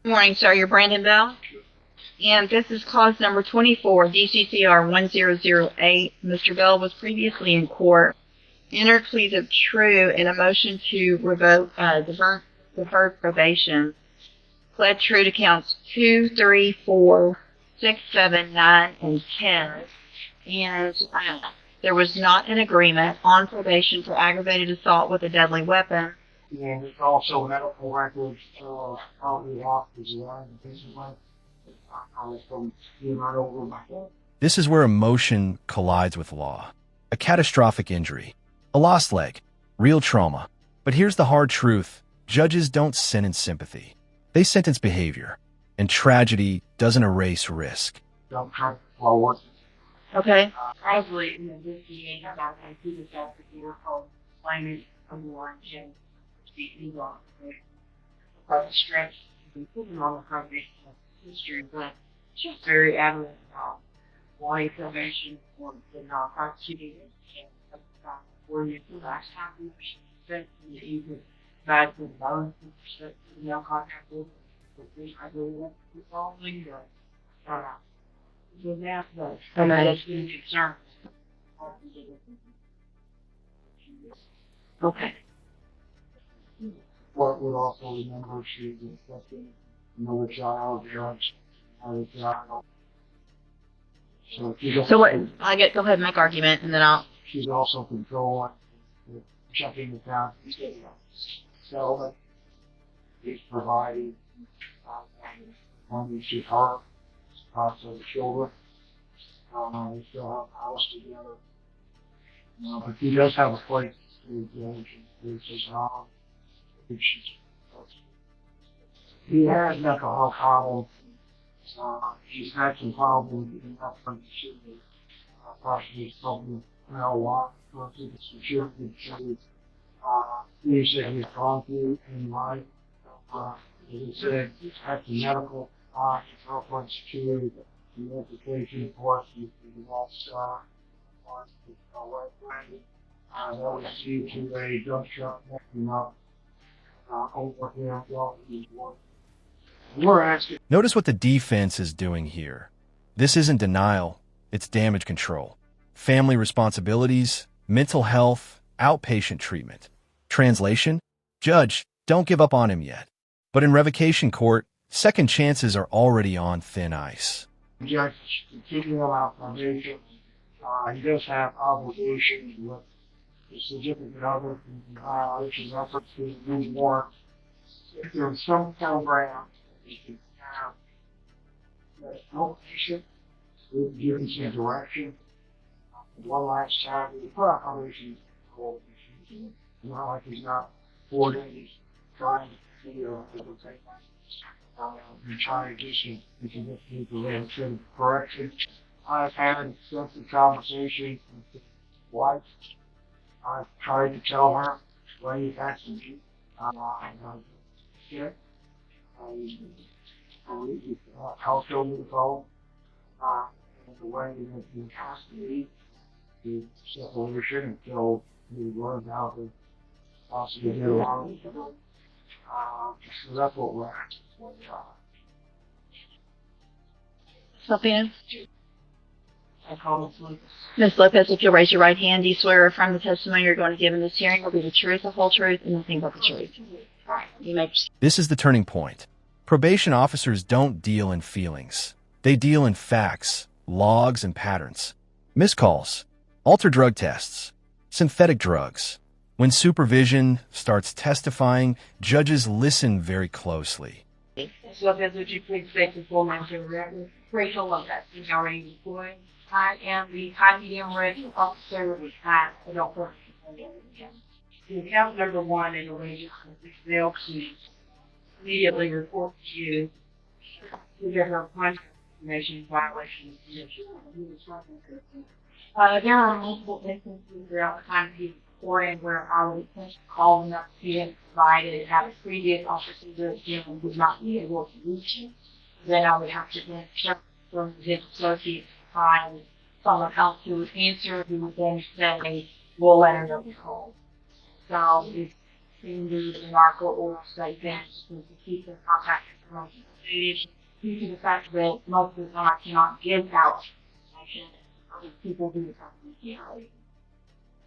Good morning, sir. You're Brandon Bell. And this is cause number 24, DCCR 1008. Mr. Bell was previously in court, entered pleas of true in a motion to revoke deferred probation, pled true to counts 2, 3, 4, 6, 7, 9, and 10. And there was not an agreement on probation for aggravated assault with a deadly weapon. And there's also medical records probably off as well. This is where emotion collides with law. A catastrophic injury, a lost leg, real trauma. But here's the hard truth. Judges don't sentence sympathy. They sentence behavior. And tragedy doesn't erase risk. Don't try forward. Okay. Probably in this meeting about my previous advocate called complainant underlying the wrong. But the stretch we put him on the probation history, but she's very adamant about wanting probation for the non-prosecuting and for you the last time we said that you could provide the balance of the non-contact with I believe that's the following so that's been concerned. Okay. Court would also remember she was accepting another child, drugs, another child. So what? Go ahead and make argument, and then I'll. She's also controlling the checking account. So he's providing money to her, also the children. They still have a house together. But he does have a place to go to his home. He has mental health problems. He's had some problems in that front shooting. Possibly something marijuana, some security issues. He said he's gone through in life. He said he's had some medical reference to the education course. He lost that was due to a gunshot wound up over him while he was working. We're asking. Notice what the defense is doing here. This isn't denial, it's damage control. Family responsibilities, mental health, outpatient treatment. Translation? Judge, don't give up on him yet. But in revocation court, second chances are already on thin ice. Judge, keeping him out probation. He does have obligations with the significant other, which is reference to the new warrant. If there's some program that you can have that outpatient, we've given some direction. One last time, we put our probation called. Not like he's not 4 days trying to feel everything. We're trying to do some significant correction. I've had extensive conversations with his wife. I've tried to tell her what he has to do. He helped over the phone. The way that he has to be, the separation until he learns how to possibly get along. So that's what we're at. Something else? I call Ms. Lucas. Ms. Lopez, if you'll raise your right hand, do you swear or affirm the testimony you're going to give in this hearing will be the truth, the whole truth, and nothing but the truth? You may proceed. This is the turning point. Probation officers don't deal in feelings. They deal in facts, logs, and patterns. Missed calls, altered drug tests, synthetic drugs. When supervision starts testifying, judges listen very closely. Ms. Lopez, would you please state the full name for the record? Rachel Lopez is already employed. I am the high medium risk officer at adult court. Count number 1 in the range of failed to immediately report to you to get her contact information violation of condition. There are multiple instances throughout the time he's reporting where I would call him up to him, provided that a previous officer would not be able to reach him. Then I would have to then check from his associates to find someone else who would answer, who would then say, we'll let her know the call. So it's in the remarkable oral statement to keep in contact motivated due to the fact that most of the time I cannot give out information of people who are confidentiality.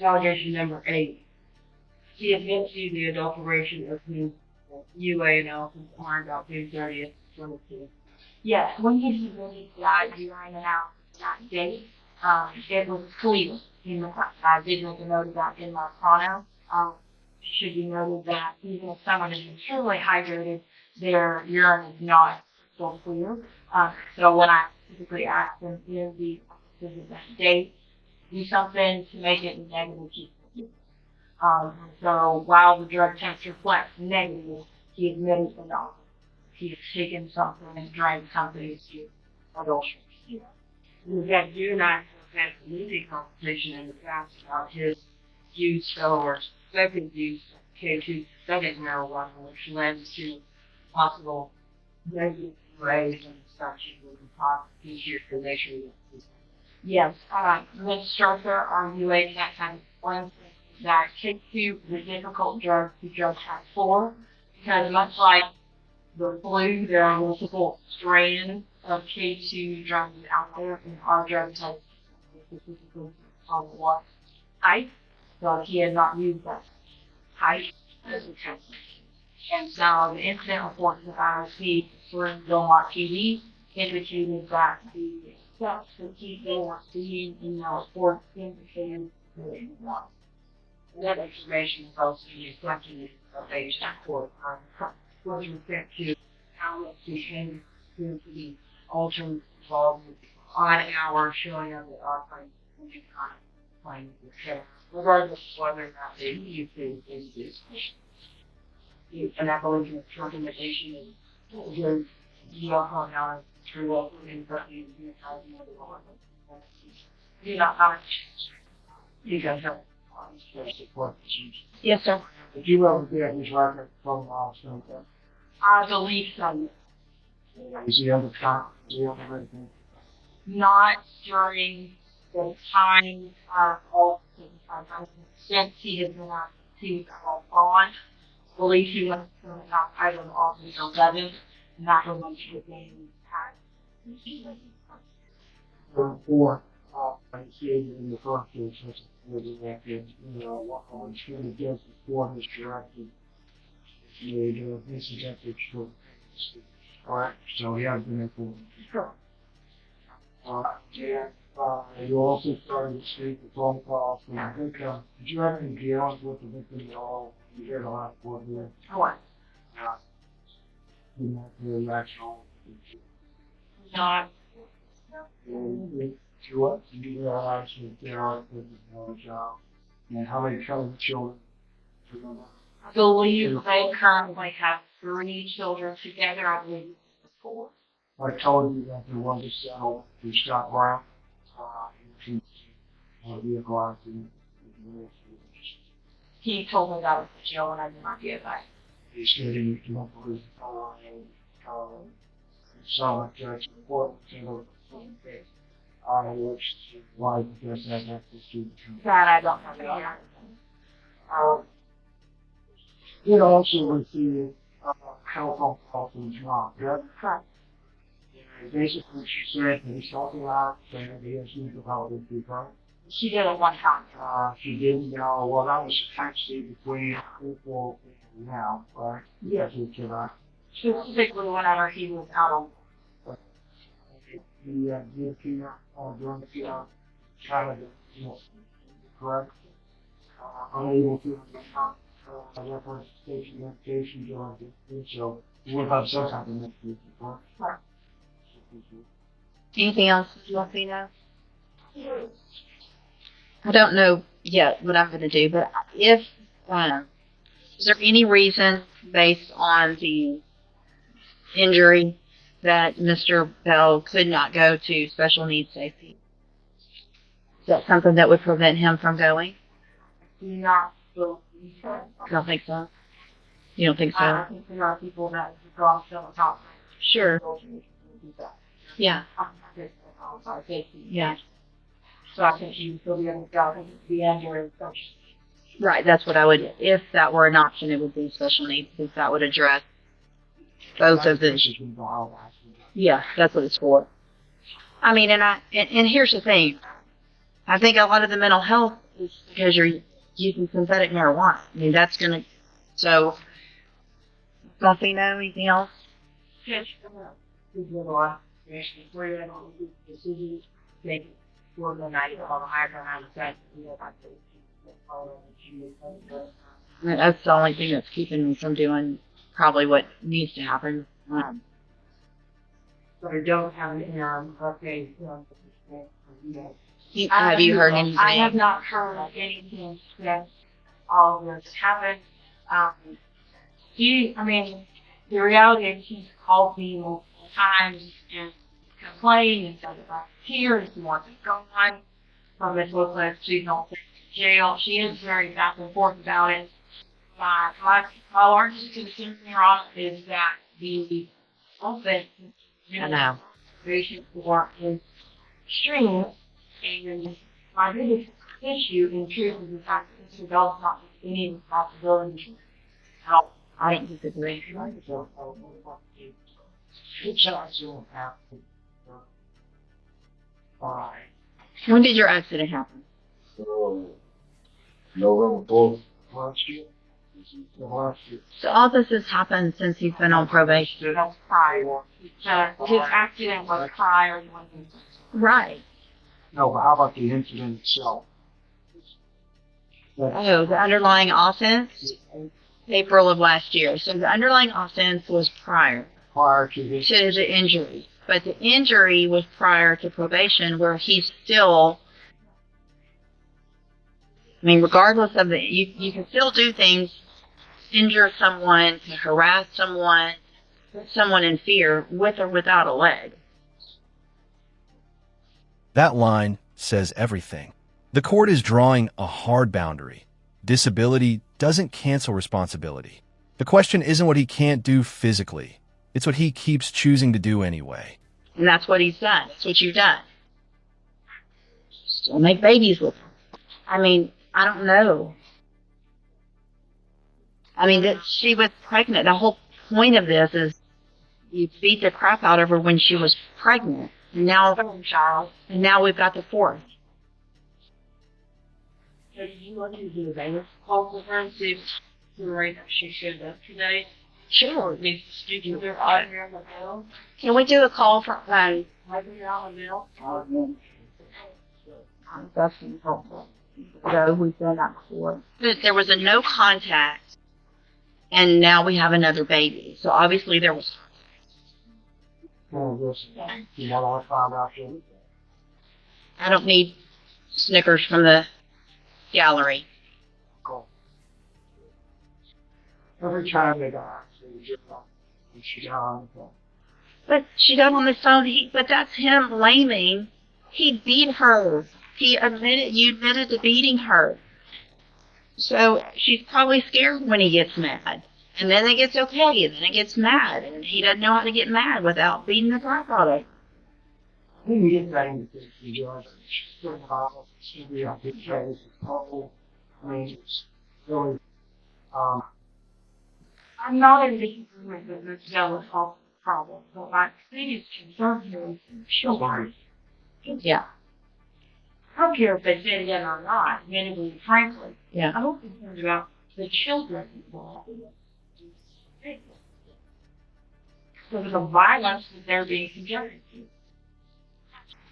Allegation number 8. He admits to the adulteration of his UA analysis warrant about June 30th, 2022. Yes, when he submitted that urine analysis that date, it was clear in the fact I did make a note of that in my chrono. It should be noted that even if someone is extremely hydrated, their urine is not so clear. So when I typically ask them, is the that date, do something to make it negative. So while the drug test reflects negative, he admitted to not. He has taken something and drank something to adultery. We've had you and I have had a meeting conversation in the past about his use or suspected use of K2 synthetic marijuana, which lends to possible negative rays and such with the prosecution information. Yes, Ms. Strother, our UA that kind of explains that K2 is a difficult drug to drug test for, because much like the flu, there are multiple strands of K2 drugs out there, and our drug test specifically on what type, so he had not used that type as a test. And so the incident report that I received through Belmont TV indicated that the steps that he was seeing in the report indicated that it was. That information is also reflected in the probation report with respect to how much behavior seems to be altered involved with odd hours showing up at odd times and playing with the care, regardless of whether or not they use things in this. And I believe the recommendation is good. You also know through what we're in the you know how you guys have support. Yes, sir. Did you ever get his record from Milestone? I believe so. Is he under count? Is he under anything? Not during the time of since he had been out, he was out on bond. I believe he went to item August 11th, and that was within time. Or I see it in the first case, what was going to get before his directive made incidental short. Alright, so he has been informed. Sure. You also started to speak the phone calls from the victim. Did you have any dealings with the victim at all? You heard a lot of what here. What? You know, the reaction. Not. You realize that there are no job. And how many children? I believe they currently have 3 children together. I believe it's 4. I told you that there was a settle to stop around. Vehicle accident. He told me that was the jail, and I did not get that. He's getting monthly solid judge report which why he doesn't have access to the That I don't have any idea. It also received telephone call from his mom. Correct. Basically, she said that he's talking about saying that he has mental health issues, right? She did it one time. She didn't know, well, that was actually between April and now, right? Yes. Specifically whenever he was out on. The appear during the Canada, correct? Unable to reference station medication during the so we'll have some type of medication, correct? Anything else, Lucina? I don't know yet what I'm going to do, but if, is there any reason based on the injury that Mr. Bell could not go to special needs safety? Is that something that would prevent him from going? Not so. I don't think so. You don't think so? I think there are people that draw still on top. Sure. Yeah. Yeah. So I think you would still be able to go the under and such. Right, that's what I would, if that were an option, it would be special needs, because that would address both of the. This is gonna go out after that. Yeah, that's what it's for. I mean, and here's the thing. I think a lot of the mental health is because you're using synthetic marijuana. I mean, that's gonna. So, nothing, know anything else? Yes, we do a lot. Before you have all these decisions, make it for the night on the higher ground side. We have like That's the only thing that's keeping me from doing probably what needs to happen. But I don't have an okay. Have you heard anything? I have not heard anything since all this happened. The reality is he's called me multiple times and complained and said about tears and wants to go on from this local she's not to jail. She is very back and forth about it. My largest concern on it is that the open patient for is extreme, and my biggest issue in truth is the fact that Mr. Bell's not taking any responsibility to help. I don't disagree. When did your accident happen? November 4th, last year. So all this has happened since he's been on probation. That's prior. His accident was prior to when he was. Right. No, but how about the incident itself? Oh, the underlying offense? April of last year. So the underlying offense was prior Prior to this, to the injury. But the injury was prior to probation where he's still, I mean, regardless of you can still do things, injure someone, to harass someone, put someone in fear with or without a leg. That line says everything. The court is drawing a hard boundary. Disability doesn't cancel responsibility. The question isn't what he can't do physically. It's what he keeps choosing to do anyway. And that's what he's done. That's what you've done. Still make babies with him. I mean, I don't know. I mean, that she was pregnant. The whole point of this is you beat the crap out of her when she was pregnant. And now we've got the fourth. So do you want to do a bailiff call with her and see if the rate that she showed up today? Sure. Needs to do their audit on the bill. Can we do a call for Maybe on the bill. That's helpful. So we've done that before. There was a no contact, and now we have another baby. So obviously there was. you want to find out that I don't need Snickers from the gallery. every time they got she got on the phone. But she got on the phone. But that's him blaming. He beat her. You admitted to beating her. So she's probably scared when he gets mad. And then it gets okay, and then it gets mad. And he doesn't know how to get mad without beating the crap out of her. I think we get that into the judge. She's be a big case. I mean, it's really, I'm not in disagreement with this jealous health problem, but my biggest concern here is children. Yeah. I don't care if they fit in or not, admittedly, frankly. Yeah. I'm concerned about the children involved. So the violence that they're being subjected to.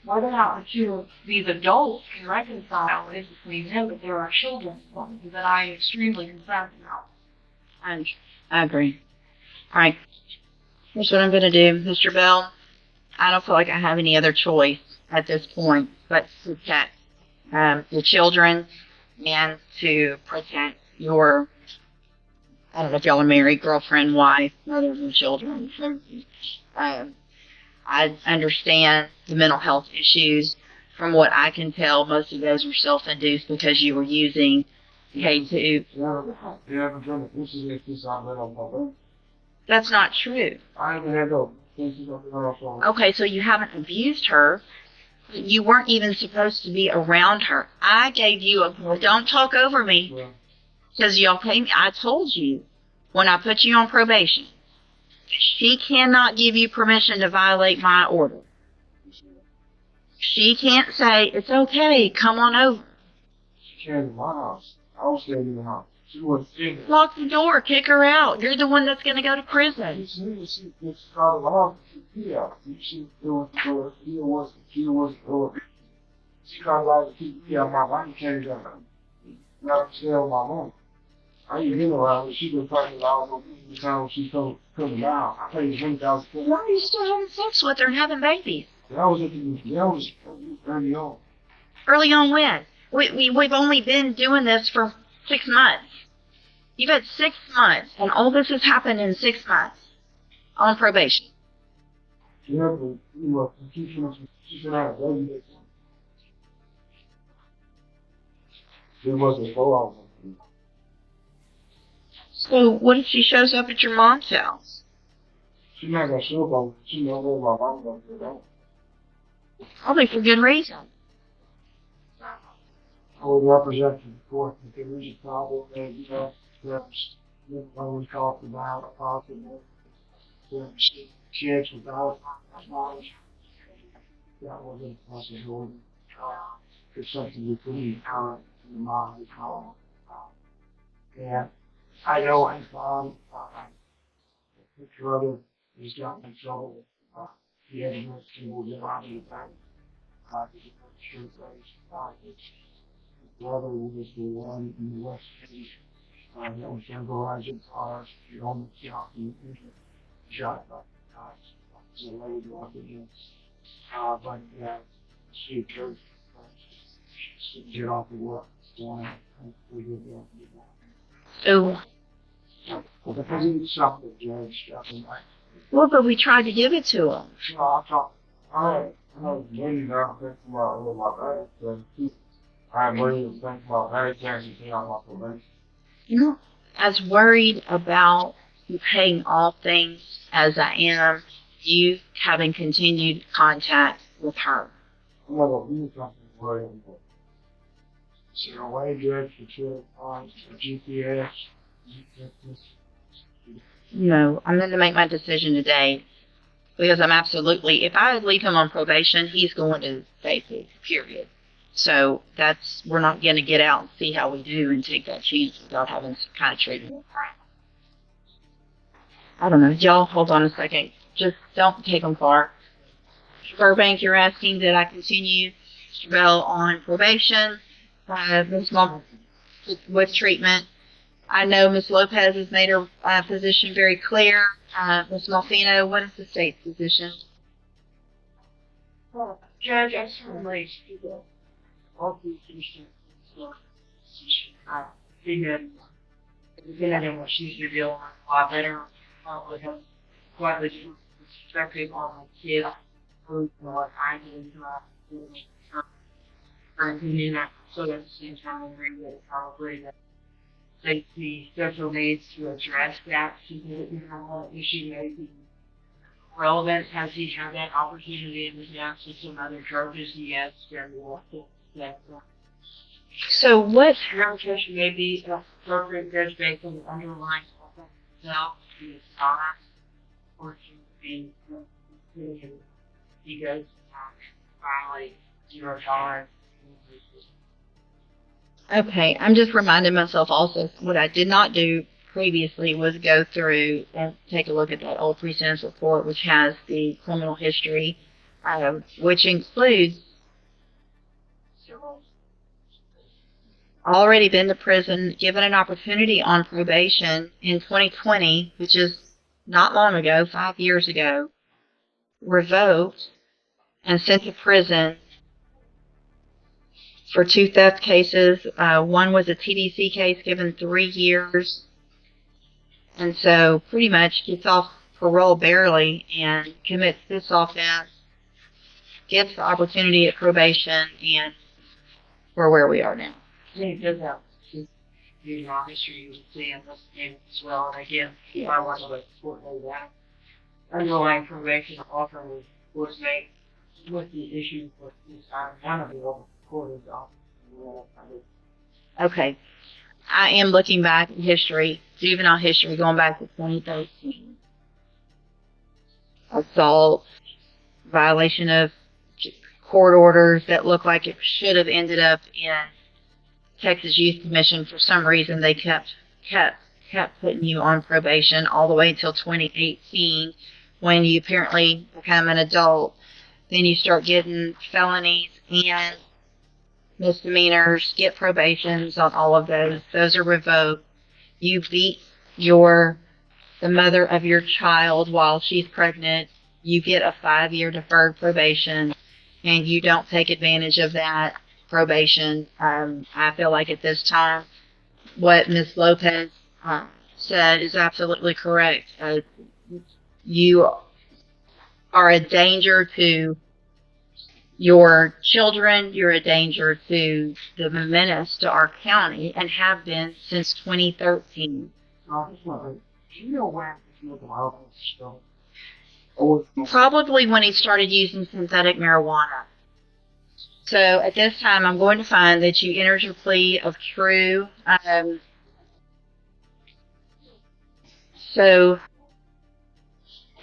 Whether or not the two of these adults can reconcile it between them, but there are children involved that I am extremely concerned about. I agree. All right. Here's what I'm going to do, Mr. Bell. I don't feel like I have any other choice at this point but to protect the children and to protect your, I don't know if y'all are married, girlfriend, wife, mother of your children. I understand the mental health issues. From what I can tell, most of those were self-induced because you were using K2. you haven't done it. This is a piece on mental health. That's not true. I haven't had no cases on mental health. Okay, so you haven't abused her. You weren't even supposed to be around her. I gave you don't talk over me, because y'all pay me. I told you when I put you on probation, She cannot give you permission to violate my order. She can't say, it's okay, come on over. She came to my house. I was staying in the house. She wasn't in there. Lock the door, kick her out. You're the one that's going to go to prison. She got along with the out. She wasn't doing it. She got like to keep me out my money came down. Not to tell my mom. I ain't been around her. She been talking about the time she coming down. I paid $20,000. Why are you still having sex with her and having babies? That was early on. Early on when? We've only been doing this for 6 months. You've had 6 months, and all this has happened in 6 months on probation. She never, she's been out of baby. It wasn't so long. So what if she shows up at your mom's house? She's not gonna show up on. She know where my mom's gonna get out. Probably for good reason. I would represent the court if there is a problem, and there's when we talk about possible kids without knowledge. That wasn't a possibility. It's something we couldn't count in the mind. And I know I found the brother has gotten in trouble. He had a nurse to move in on the back. His brother was the one in the West City that was vandalizing cars. He almost got shot by the cops. It was a lady walking in. But she chose to get off the work. So well, because he was something, Judge. Well, but we tried to give it to him. No, I was really not thinking about all my bad. I'm really thinking about everything on my probation. You know, as worried about you paying all things as I am, you having continued contact with her. I'm not going to do something for you. So, away, Judge, for GPS. You know, I'm going to make my decision today because I'm absolutely, if I leave him on probation, he's going to safety, period. So we're not going to get out and see how we do and take that chance without having some kind of treatment. I don't know. Y'all, hold on a second. Just don't take them far. Burbank, you're asking that I continue Mr. Bell on probation with treatment. I know Ms. Lopez has made her position very clear. Ms. Malfino, what is the state's position? Well, Judge, I certainly all these issues. I think that depending on what she's doing, a lot better. Would have quite a perspective on my kids, what I do to her opinion. So at the same time, I agree that probably that safety special needs to address that issue may be relevant. Has he had that opportunity in the past with some other charges? Yes, very well. So what? Revocation may be appropriate judge based on the underlying itself, the science, or should be he goes finally $0. Okay, I'm just reminding myself also what I did not do previously was go through and take a look at that old pre-sentence report, which has the criminal history, which includes already been to prison, given an opportunity on probation in 2020, which is not long ago, 5 years ago, revoked and sent to prison for 2 theft cases. One was a TDC case given 3 years. And so pretty much gets off parole barely and commits this offense, gets the opportunity at probation, and we're where we are now. He does have juvenile history, you would see in this game as well. And again, I want to support that. Underlying probation offer was made with the issue with this one of the court is Okay. I am looking back at history, juvenile history, going back to 2013. assault, violation of court orders that look like it should have ended up in Texas Youth Commission. For some reason, they kept putting you on probation all the way until 2018, when you apparently become an adult. Then you start getting felonies and misdemeanors, get probations on all of those. Those are revoked. You beat the mother of your child while she's pregnant. You get a 5-year deferred probation, and you don't take advantage of that probation. I feel like at this time, what Ms. Lopez said is absolutely correct. You are a danger to your children. You're a danger to the menace to our county, and have been since 2013. Do you know when his mental health was still? Probably when he started using synthetic marijuana. So at this time, I'm going to find that you entered your plea of true. So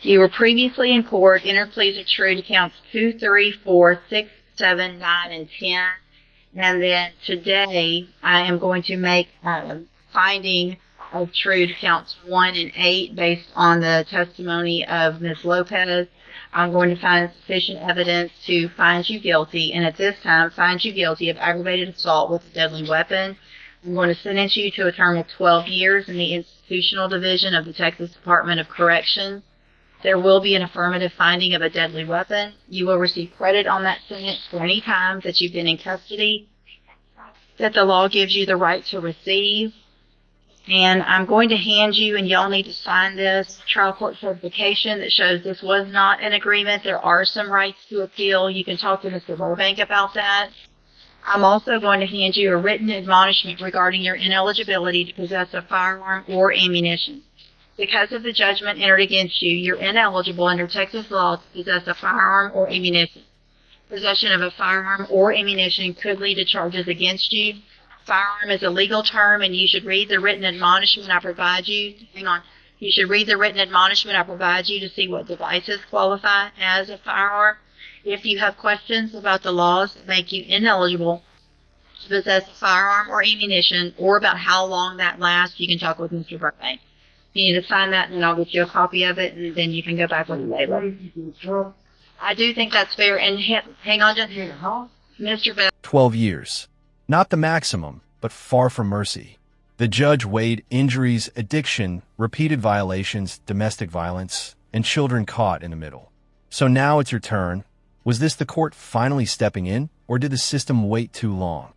you were previously in court, entered pleas of true to counts 2, 3, 4, 6, 7, 9, and 10. And then today, I am going to make finding of true to counts 1 and 8 based on the testimony of Ms. Lopez. I'm going to find sufficient evidence to find you guilty, and at this time, find you guilty of aggravated assault with a deadly weapon. I'm going to sentence you to a term of 12 years in the Institutional Division of the Texas Department of Corrections. There will be an affirmative finding of a deadly weapon. You will receive credit on that sentence for any time that you've been in custody that the law gives you the right to receive. And I'm going to hand you, and y'all need to sign this, trial court certification that shows this was not an agreement. There are some rights to appeal. You can talk to Mr. Burbank about that. I'm also going to hand you a written admonishment regarding your ineligibility to possess a firearm or ammunition. Because of the judgment entered against you, you're ineligible under Texas law to possess a firearm or ammunition. Possession of a firearm or ammunition could lead to charges against you. Firearm is a legal term, and you should read the written admonishment I provide you. You should read the written admonishment I provide you to see what devices qualify as a firearm. If you have questions about the laws that make you ineligible to possess a firearm or ammunition, or about how long that lasts, you can talk with Mr. Burbank. You need to sign that, and then I'll get you a copy of it, and then you can go back with the label. I do think that's fair. And hang on just Mr. Bell. 12 years. Not the maximum, but far from mercy. The judge weighed injuries, addiction, repeated violations, domestic violence, and children caught in the middle. So now it's your turn. Was this the court finally stepping in, or did the system wait too long?